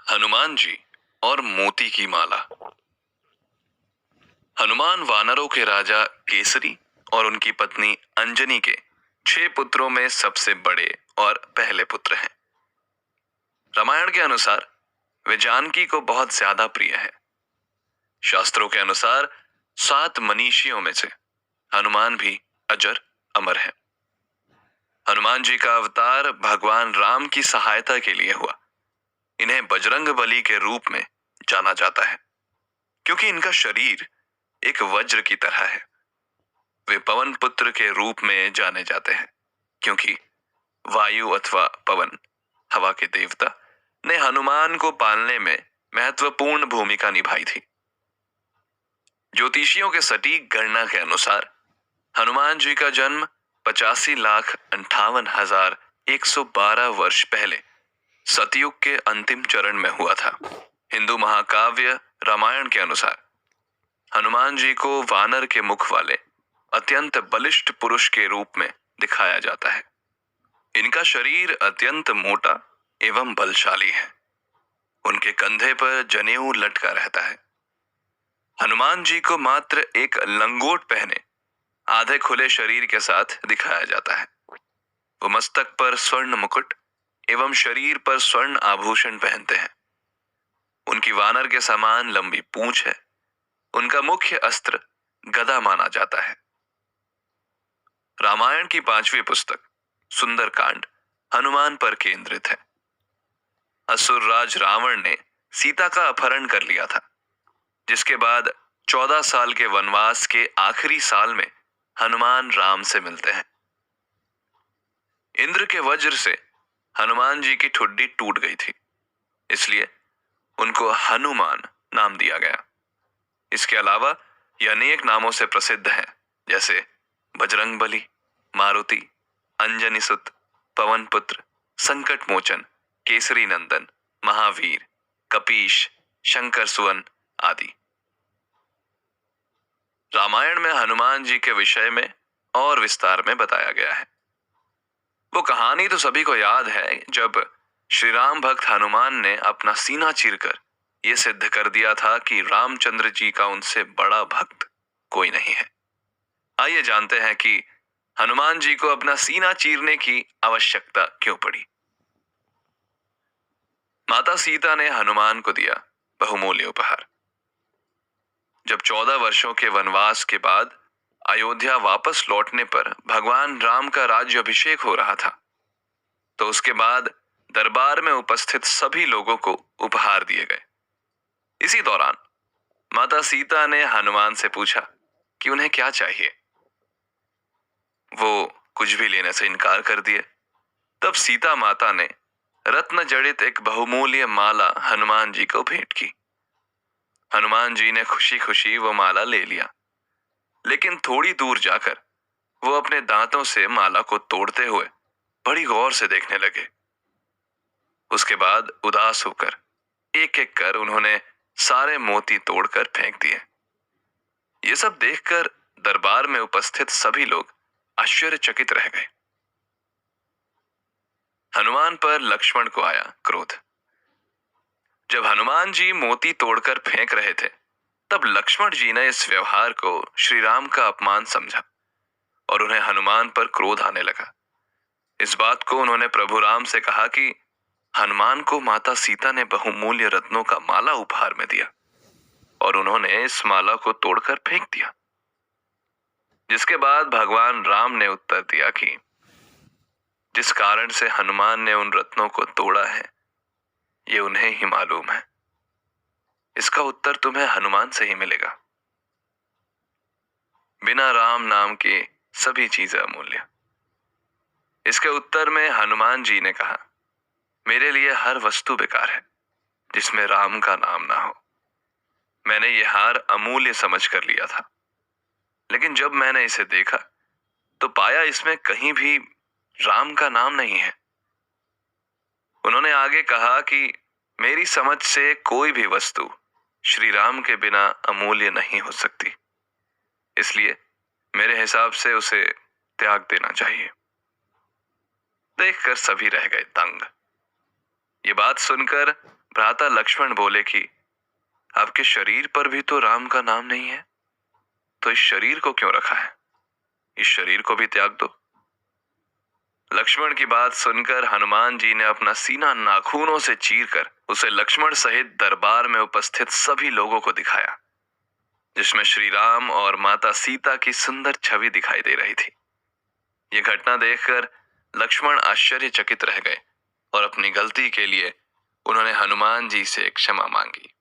हनुमान जी और मोती की माला। हनुमान वानरों के राजा केसरी और उनकी पत्नी अंजनी के 6 पुत्रों में सबसे बड़े और पहले पुत्र हैं। रामायण के अनुसार वे जानकी को बहुत ज्यादा प्रिय है। शास्त्रों के अनुसार 7 मनीषियों में से हनुमान भी अजर अमर है। हनुमान जी का अवतार भगवान राम की सहायता के लिए हुआ। इन्हें बजरंग बली के रूप में जाना जाता है क्योंकि इनका शरीर एक वज्र की तरह है। वे पवन पुत्र के रूप में जाने जाते हैं क्योंकि वायु अथवा पवन, हवा के देवता, ने हनुमान को पालने में महत्वपूर्ण भूमिका निभाई थी। ज्योतिषियों के सटीक गणना के अनुसार हनुमान जी का जन्म 85,58,112 वर्ष पहले सतयुग के अंतिम चरण में हुआ था। हिंदू महाकाव्य रामायण के अनुसार हनुमान जी को वानर के मुख वाले अत्यंत बलिष्ठ पुरुष के रूप में दिखाया जाता है। इनका शरीर अत्यंत मोटा एवं बलशाली है। उनके कंधे पर जनेऊ लटका रहता है। हनुमान जी को मात्र एक लंगोट पहने आधे खुले शरीर के साथ दिखाया जाता है। वो मस्तक पर स्वर्ण मुकुट एवं शरीर पर स्वर्ण आभूषण पहनते हैं। उनकी वानर के समान लंबी पूंछ है। उनका मुख्य अस्त्र गदा माना जाता है। रामायण की 5वीं पुस्तक सुंदरकांड हनुमान पर केंद्रित है। असुरराज रावण ने सीता का अपहरण कर लिया था, जिसके बाद 14 साल के वनवास के आखिरी साल में हनुमान राम से मिलते हैं। इंद्र के वज्र से हनुमान जी की ठुड्डी टूट गई थी, इसलिए उनको हनुमान नाम दिया गया। इसके अलावा ये अनेक नामों से प्रसिद्ध हैं, जैसे बजरंग बली, मारुति, अंजनी सुत, पवन पुत्र, संकट मोचन, केसरी नंदन, महावीर, कपीश, शंकर सुवन आदि। रामायण में हनुमान जी के विषय में और विस्तार में बताया गया है। वो कहानी तो सभी को याद है, जब श्री राम भक्त हनुमान ने अपना सीना चीरकर ये सिद्ध कर दिया था कि रामचंद्र जी का उनसे बड़ा भक्त कोई नहीं है। आइए जानते हैं कि हनुमान जी को अपना सीना चीरने की आवश्यकता क्यों पड़ी। माता सीता ने हनुमान को दिया बहुमूल्य उपहार। जब 14 वर्षों के वनवास के बाद अयोध्या वापस लौटने पर भगवान राम का राज्य अभिषेक हो रहा था, तो उसके बाद दरबार में उपस्थित सभी लोगों को उपहार दिए गए। इसी दौरान माता सीता ने हनुमान से पूछा कि उन्हें क्या चाहिए। वो कुछ भी लेने से इनकार कर दिए। तब सीता माता ने रत्न जड़ित एक बहुमूल्य माला हनुमान जी को भेंट की। हनुमान जी ने खुशी खुशी वो माला ले लिया, लेकिन थोड़ी दूर जाकर वो अपने दांतों से माला को तोड़ते हुए बड़ी गौर से देखने लगे। उसके बाद उदास होकर एक एक कर उन्होंने सारे मोती तोड़कर फेंक दिए। ये सब देखकर दरबार में उपस्थित सभी लोग आश्चर्यचकित रह गए। हनुमान पर लक्ष्मण को आया क्रोध। जब हनुमान जी मोती तोड़कर फेंक रहे थे, तब लक्ष्मण जी ने इस व्यवहार को श्री राम का अपमान समझा और उन्हें हनुमान पर क्रोध आने लगा। इस बात को उन्होंने प्रभु राम से कहा कि हनुमान को माता सीता ने बहुमूल्य रत्नों का माला उपहार में दिया और उन्होंने इस माला को तोड़कर फेंक दिया। जिसके बाद भगवान राम ने उत्तर दिया कि जिस कारण से हनुमान ने उन रत्नों को तोड़ा है, ये उन्हें ही मालूम है। इसका उत्तर तुम्हें हनुमान से ही मिलेगा। बिना राम नाम के सभी चीजें अमूल्य। इसके उत्तर में हनुमान जी ने कहा, मेरे लिए हर वस्तु बेकार है जिसमें राम का नाम ना हो। मैंने ये हार अमूल्य समझ कर लिया था, लेकिन जब मैंने इसे देखा तो पाया इसमें कहीं भी राम का नाम नहीं है। उन्होंने आगे कहा कि मेरी समझ से कोई भी वस्तु श्री राम के बिना अमूल्य नहीं हो सकती, इसलिए मेरे हिसाब से उसे त्याग देना चाहिए। देखकर सभी रह गए दंग। ये बात सुनकर भ्राता लक्ष्मण बोले कि आपके शरीर पर भी तो राम का नाम नहीं है, तो इस शरीर को क्यों रखा है? इस शरीर को भी त्याग दो। लक्ष्मण की बात सुनकर हनुमान जी ने अपना सीना नाखूनों से चीरकर उसे लक्ष्मण सहित दरबार में उपस्थित सभी लोगों को दिखाया, जिसमें श्री राम और माता सीता की सुंदर छवि दिखाई दे रही थी। यह घटना देखकर लक्ष्मण आश्चर्यचकित रह गए और अपनी गलती के लिए उन्होंने हनुमान जी से क्षमा मांगी।